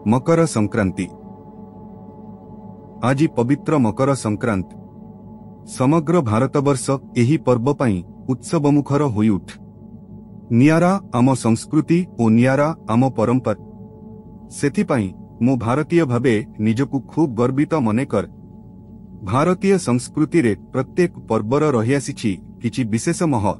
मकर संक्रांति। आज पवित्र मकर संक्रांति समग्र भारतवर्ष एही पर्व पई उत्सवमुखर होई उठ। नियारा आम संस्कृति और नियारा आम परंपरा। सेथिपाई मु भारतीय भावे निजकु खूब गर्वित मनेकर। भारतीय संस्कृति रे प्रत्येक पर्वर रही आसीछि किछि विशेष मह।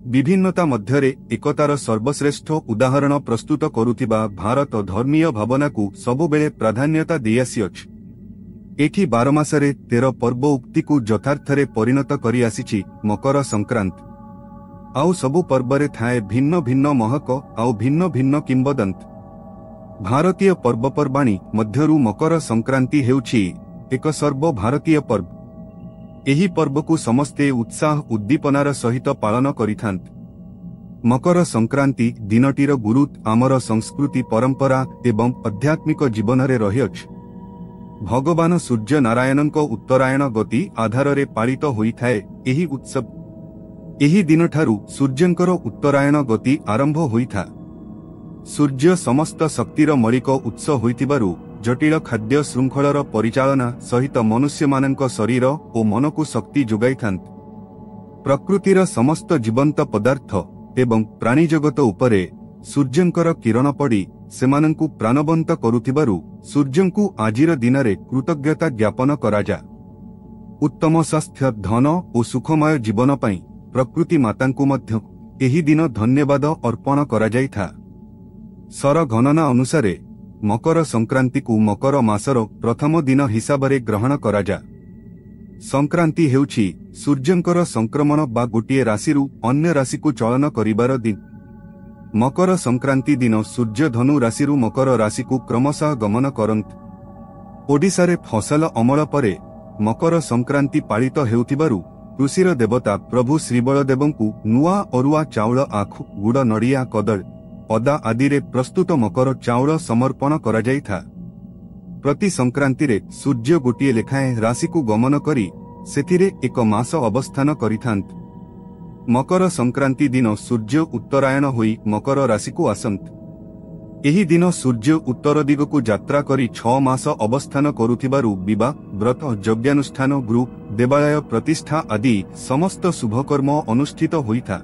विभिन्नता मध्यरे एकतार सर्वश्रेष्ठ उदाहरण प्रस्तुत करुथिबा भारत धर्मीय भावना को सबुबेले प्राधान्यता दै आसीअछि। एठी 12 मासरे 13 पर्व उक्ति को यथार्थरे परिणत करी आसीछि मकर संक्रांति। आउ सबु पर्वरे थाए भिन्न भिन्न महक आउ भिन्न भिन्न किंबदंत। भारतीय पर्वपर्वाणी मध्यरु मकर संक्रांति हेउछि एक सर्व भारतीय पर्व। एही पर्व को समस्ते उत्साह उद्दीपनार सहित पालन करिथांत। मकर संक्रांति दिनटीर गुरुत्व आमर संस्कृति परंपरा एवं आध्यात्मिक जीवन रे रहिअछि। भगवान सूर्य नारायणक उत्तरायण गति आधार रे पालित होइथाए एही उत्सव। एही दिनठारु सूर्यंकर उत्तरायण गति आरंभ होइथा। सूर्य समस्त शक्तिर मौलिक उत्स होइथिबारु जटिल खाद्य श्रृंखलर परिचालना सहित मनुष्य मानक शरीर और मन को शक्ति जोगाइथांत। प्रकृतिर समस्त जीवंत पदार्थ एवं प्राणी जगत उपरे सूर्यंकर किरण पड़ी सेमानंकु प्राणवंत करुथिबारु सूर्यंकु आजिर दिनरे कृतज्ञता ज्ञापन कराजा। उत्तम स्वास्थ्य धन और सुखमय जीवन पाई प्रकृति मातांकु मध्य एही दिन धन्यवाद अर्पण कराजाइथा। सर गणना अनुसारे मकर संक्रांति को मकर मासर प्रथम दिन हिसाबरे ग्रहण कराजा। संक्रांति हेउछि सूर्यंकर संक्रमण बा गोटिए राशिरु अन्य राशि को चलन करिबार दिन। मकर संक्रांति दिन सूर्य धनु राशिरु मकर राशि को क्रमशः गमन करंत। ओडिशारे फसल अमल परे मकर संक्रांति पालित हेउथिबारु कृषिर देवता प्रभु श्रीबलदेवंकु नुआ अरुआ चाउल आखु गुड़ नड़िया कदल अदा आदि रे प्रस्तुत मकर चाउल समर्पण करा जाइथा। प्रति संक्रांति रे सूर्य गोटिए लेखाएं राशि को गमन करी सेथिरे एक मास अवस्थान करिथांत। मकर संक्रांति दिन सूर्य उत्तरायण होई मकर राशि को आसंत। एही दिन सूर्य उत्तर दिग को यात्रा करी 6 मास अवस्थान करुथिबारु विवाह व्रत यज्ञानुष्ठान गृह देवालय प्रतिष्ठा आदि समस्त शुभकर्म अनुष्ठित होइथा।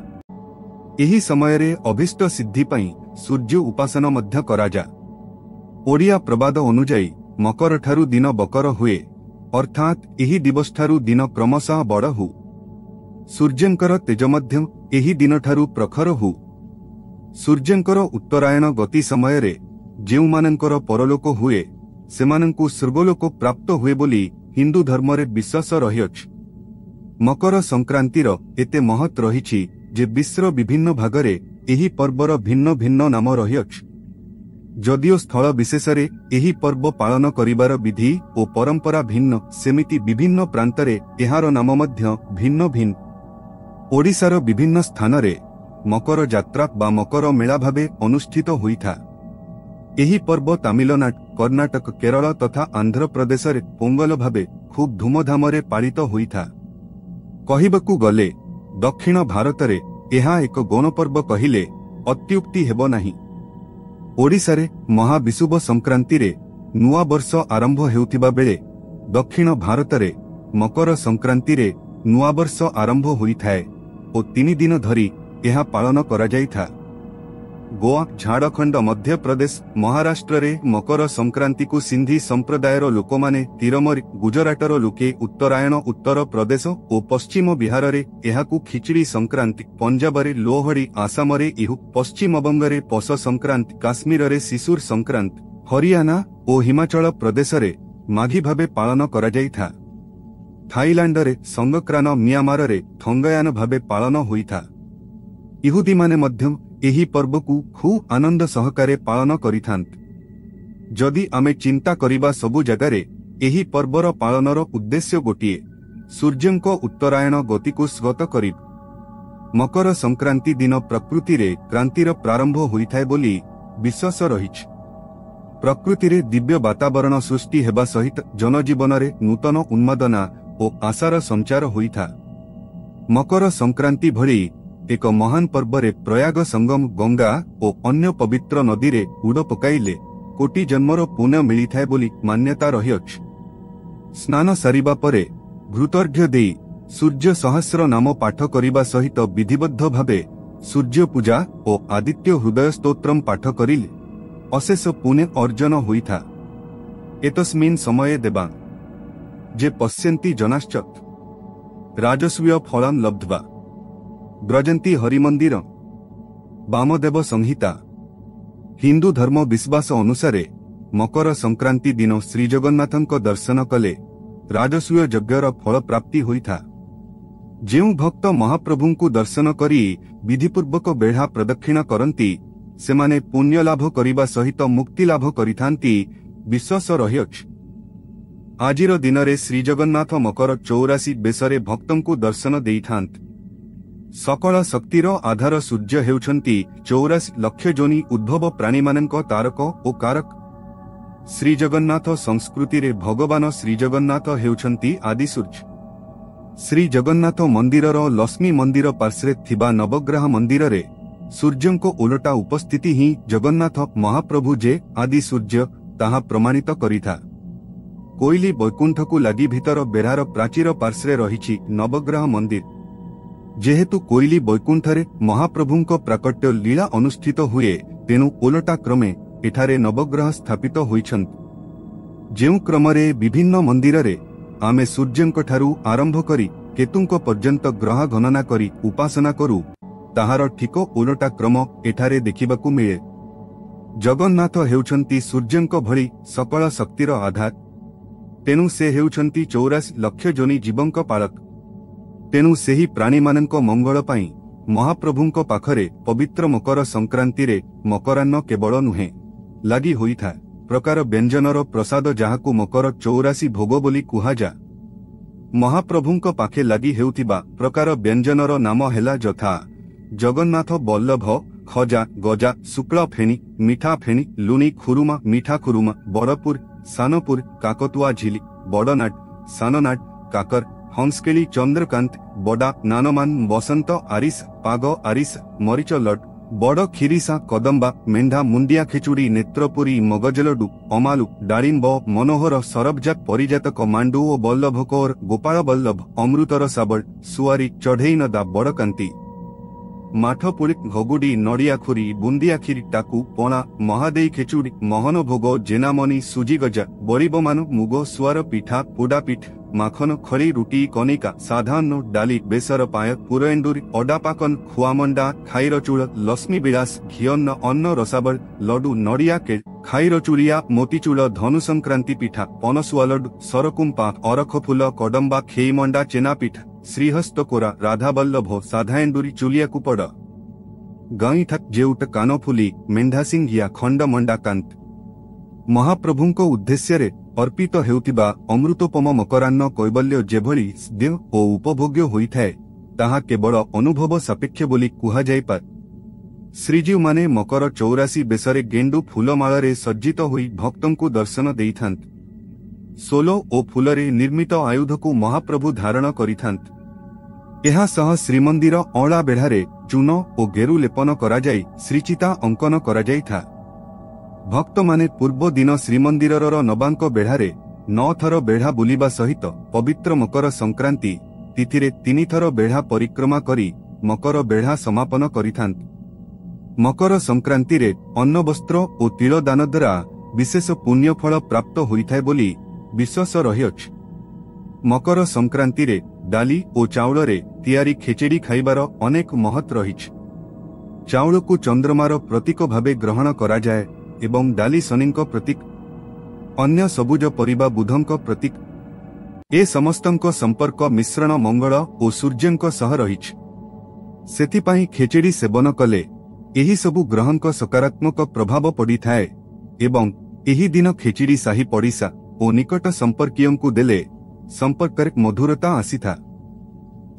एही समयरे अभिष्ट सिद्धि पई सूर्य उपासना मध्य कराजा। ओडिया प्रबाद अनुजाई मकर ठारु दिन बकर हुए अर्थात एही दिवस ठारु दिन क्रमशः बड़ हु। सूर्यंकर तेज मध्य एही दिन ठारु प्रखर हु। सूर्यंकर उत्तरायण गति समयरे जेउमानंकर परलोक हुए सेमानंकु स्वर्गलोक प्राप्त हुए बोली हिंदू धर्मरे विश्वास रहिअछि। मकर संक्रांतिर एते महत् रहिछि जे विश्वर विभिन्न भागरे एही पर्वर भिन्न भिन्न नाम रहिअछि। जदिओ स्थल विशेषरे एही पर्व पालन करिबार विधि और परंपरा भिन्न सेमिति विभिन्न प्रांतरे एहार नाम मध्य भिन्न भिन्न। ओडिशार विभिन्न स्थानरे मकर यात्रा बा मकर मेला भावे अनुष्ठित होइथा। एही पर्व तमिलनाडु कर्नाटक केरल तथा आंध्र प्रदेशरे पोंगल भावे खूब धूमधामरे पालित होइथा। कहिबाकु गले दक्षिण भारतरे एहा एक गणपर्व कहिले अत्युक्ति हेबो नाही। ओडिशारे महाविषुव संक्रांति रे नुआ वर्ष आरंभ हेउथिबा बेले दक्षिण भारतरे मकर संक्रांति रे नुआ वर्ष आरंभ होइथाए और 3 दिन धरी एहा पालन करा जाइथा। गोवा झारखंड मध्य प्रदेश महाराष्ट्र रे मकर संक्रांति को सिंधी संप्रदायर लोकमाने तिरमरी गुजराटर लोके उत्तरायण उत्तर प्रदेश और पश्चिम बिहार रे एहाकु खिचड़ी संक्रांति पंजाब रे लोहड़ी आसाम रे इहु पश्चिम बंग रे पौष संक्रांति काश्मीर रे शिशुर संक्रांति हरियाणा और हिमाचल प्रदेश रे माघी भावे पालन करा जाइथा। थाईलैंड रे संगक्रान म्यांमार रे थंगयान भावे पालन होइथा। इहुदी माने मध्यम एही पर्व को खूब आनंद सहकारे पालन करिथांत। जदि आमे चिंता करिबा सबु जगारे एही पर्वर पालनर उद्देश्य गोटिए सूर्यंक उत्तरायण गति को स्वगत करिब। मकर संक्रांति दिन प्रकृति रे क्रांतिर प्रारंभ होइथाए बोली विश्वास रहिछि। प्रकृति रे दिव्य वातावरण सृष्टि हेबा सहित जनजीवन रे नूतन उन्मादना और आशार संचार होइथा। मकर संक्रांति भली एक महान पर्व रे प्रयाग संगम गंगा और अन्य पवित्र नदी रे उड़ पकाइले कोटी जन्मर पुण्य मिलिथाए बोली मान्यता रहिअछि। स्नान सारिबा परे घृतर्घ्य देई सूर्य सहस्र नाम पाठ करिबा सहित विधिबद्ध भावे सूर्य पूजा और आदित्य हृदय स्तोत्रम पाठ करिले अशेष पुण्य अर्जन होइथा। एतस्मिन् समये देवा जे पश्यन्ति जनाश्च राजस्वीय फलं लब्ध्वा ब्रजन्ति हरिमंदिर। वामदेव संहिता। हिंदू धर्म विश्वास अनुसारे मकर संक्रांति दिन श्रीजगन्नाथଙ୍କ दर्शन कले राजस्वीय यज्ञर फल प्राप्ति होइथा। जेउ भक्त महाप्रभुଙ୍କୁ दर्शन करी विधिपूर्वक बेढ़ा प्रदक्षिण करती सेमाने पुण्य लाभ करिबा सहित मुक्ति लाभ करिथांती विश्वास रहिअछि। आजिर दिनरे श्रीजगन्नाथ मकर 84 बेसरे भक्तଙ୍କୁ दर्शन देइथांत। सकल शक्तिर आधार सूर्य हेउछंती 84 लक्ष जोनि उद्भव प्राणीमानଙ୍କ तारक ओ कारक। श्रीजगन्नाथ संस्कृति रे भगवान श्रीजगन्नाथ हेउछंती आदि सूर्य। श्री जगन्नाथ मंदिरर लक्ष्मी मंदिर पार्श्वे थिबा नवग्रह मंदिर रे सूर्यंको उलटा उपस्थिति ही जगन्नाथ महाप्रभु जे आदि सूर्य ताहा प्रमाणित करिथा। कोइली वैकुंठकु लागि भितर बेढ़ार प्राचीर पार्श्वे रहिछि नवग्रह मंदिर। जेहेतु कोइली वैकुंठरे महाप्रभुंको प्राकट्य लीला अनुष्ठित हुए तेनु उलटा क्रमे एठारे नवग्रह स्थापित होइछन्ति। जेउ क्रमरे विभिन्न मंदिर रे आमे सूर्यंक ठारू आरंभ करी केतुंक पर्यंत ग्रह गणना करी उपासना करू ताहार ठीक उलटा क्रम एठारे देखिबाकू मिले। जगन्नाथ हेउछन्ती सूर्यंक भली सकल शक्तिर आधार। तेनु से हेउछन्ती 84 लक्ष जोनि जीवंक पालक। तेनु सेही प्राणीमानଙ୍କ मंगल पाई महाप्रभुंक पाखरे पवित्र मकर संक्रांति रे मकरान्न केवल नुहे लागि होइथा प्रकार व्यंजनर प्रसाद जहाकू मकर 84 भोग बोली कुहाजा। महाप्रभुंक पाखे लागि हेउथिबा प्रकार व्यंजनर नाम हेला जथा जगन्नाथ बल्लभ खजा गजा शुक्ल फेणी मिठा फेणी लुणी खुरुमा मिठा खुरुमा बड़पुर सानपुर काकतुआ झिली बड़नाट साननाट काकर हंसकेली चंद्रकांत बड़ा नानमान बसंत आरिस पाग आरिस मरीच लड बड़ खिरीसा कदम्बा मेंढा मुंडिया खिचुड़ी नेत्रपुरी मगजलडू अमालु डालिंब मनोहर सरबजात परिजातक मांडू ओ बल्लभ कौर गोपाल बल्लभ अमृतर साबल सुआरी चढ़ई नदा बड़कांति माठपुड़ी घगुड़ी नड़ियाखुरी बुंदिया खीरी टाकू पणा महादेई खेचुड़ी महन भोग जेनामनी सुजी गजा बड़ीबमान मुग सुआर पिठा पोड़ा पीठ माखन खड़ी रुटी कनिका साधारण डाली बेसर पायक पुरएंडुरी अडापाकन खुआमंडा खाईर चूड़ लक्ष्मी विलास घिअन्न अन्न रसाबल लडू नड़िया के खाईर चूड़िया मोतीचूड़ धनु संक्रांति पिठा पनसुआ लडू सरकुंपा अरख फूल कदम्बा खेईमंडा चेनापिठ श्रीहस्त कोरा राधाबल्लभ साधाएंडुरी चुलिया कुपड़ गाई थक जेउट कानफुली मेंढासिंघिया खंड मंडा कांत। महाप्रभुंको उद्देश्य रे अर्पित हेउतिबा अमृतोपम मकरान्न कैबल्य जेभली देय ओ उपभोग्य होइथाए ताहा केवल अनुभव सापेक्ष बोली कुहा जायपार। श्रीजीव माने मकर 84 बेसरे गेंडू फूलमाल रे सज्जित होई भक्तंकु दर्शन देइथांत। सोलो ओ फूलरे निर्मित आयुधकु महाप्रभु धारण करिथांत। एहा सह श्रीमंदिर अळा बेढ़ारे चून ओ गेरु लेपन करा जाई श्रीचिता अंकन करा जाइथा। भक्त माने पूर्व दिन श्रीमंदिरर नबांक बेढ़ारे 9 थर बेढ़ा बुलिबा सहित पवित्र मकर संक्रांति तिथिरे 3 थर बेढ़ा परिक्रमा करी मकर बेढ़ा समापन करिथांत। मकर संक्रांति रे अन्न वस्त्र ओ तिल दान द्वारा विशेष पुण्य फल प्राप्त होइथाय बोली विश्वास रहिअछि। मकर संक्रांति रे डाली ओ चाउल रे तियारी खेचेड़ी खाइबार अनेक महत्व रहिछि। चाउल को चंद्रमार प्रतीक भावे ग्रहण करा जाए एवं डाली शनिंक प्रतीक अन्य सबुज परिबा बुधंक प्रतीक ए समस्तंक संपर्क मिश्रण मंगल ओ सूर्यंक सह रहिछि। सेथिपाई खेचेड़ी सेवन कले एही सबु ग्रहंक सकारात्मक प्रभाव पड़िथाए एवं एही दिन खेचेड़ी साही पड़िसा ओ निकट संपर्कीयंकु देले संपर्करे मधुरता आसीथा।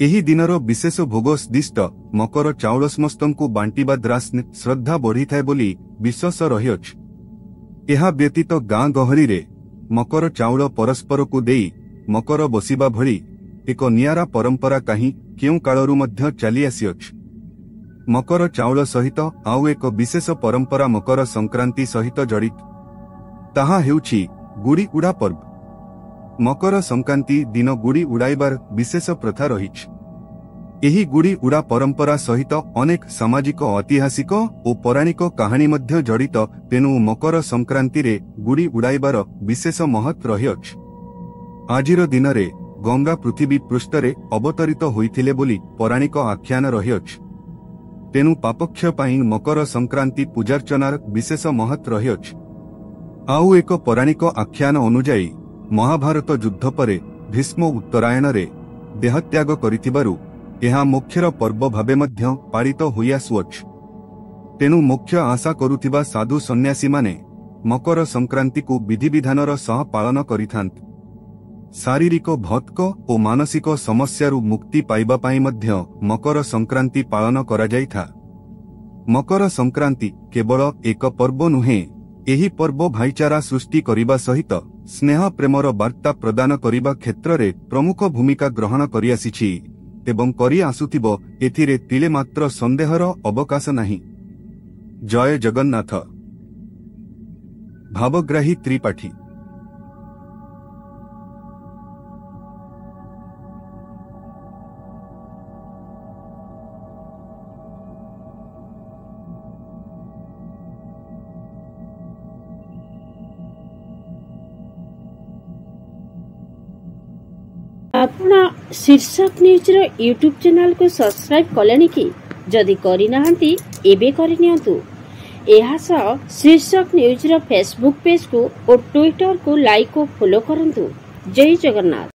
एही दिनर विशेष भोग स्दिष्ट मकर चाउल समस्तंकु बांटिबा द्रास श्रद्धा बढ़िथाए बोली विश्वास रहिअछि। एहा व्यतीत गाँ गहरी रे मकर चाउल परस्पर को देई मकर बसिबा भली एक नियारा परंपरा काहीं केउ कालरू मध्य चली आसीअछि। मकर चाउल सहित आउ एक विशेष परंपरा मकर संक्रांति सहित जड़ित। ताहा हेउछि गुड़ी उड़ा पर्व। मकर संक्रांति दिन गुड़ी उड़ाइबार विशेष प्रथा रहिछि। एही गुड़ी उड़ा परंपरा सहित अनेक सामाजिक ऐतिहासिक और पौराणिक कहानी मध्य जड़ित, तेणु मकर संक्रांति रे गुड़ी उड़ाइबार विशेष महत्व रहिअछि। आजिर दिन रे गंगा पृथ्वी पृष्ठरे अवतरित होइथिले बोली पौराणिक आख्यान रहिअछि। तेणु पापक्षय पाई मकर संक्रांति पूजार्चनार विशेष महत्व रहिअछि। आउ एक पौराणिक आख्यान अनुजाई महाभारत युद्ध परे भीष्म उत्तरायण रे देहत्याग करिथिबारु एहा मोक्षर पर्व भावे मध्य पालित होई आसुअछि। तेणु मोक्ष आशा करुथिबा साधु सन्यासी माने मकर संक्रांति को विधि विधानर सह पालन करिथांत। शारीरिक भौतिक और मानसिक समस्यारु मुक्ति पाइबा पाई मध्य मकर संक्रांति पालन करा जाइथा। मकर संक्रांति केवल एक पर्व नुहे, एही पर्व भाईचारा सृष्टि करिबा सहित स्नेह प्रेमर वार्ता प्रदान करिबा क्षेत्र रे प्रमुख भूमिका ग्रहण करि आसिछि एवं करि आसुथिबो, एथिरे तिले मात्र संदेहर अवकाश नाही। जय जगन्नाथ। भावग्राही त्रिपाठी। आपण शीर्षक न्यूज रो यूट्यूब चैनल को सब्सक्राइब कलेनी कि? जदि करि नाहंती एबे करि नियंतु। एहा सह शीर्षक न्यूज रो फेसबुक पेज को और ट्विटर को लाइक और फॉलो करंतु। जय जगन्नाथ।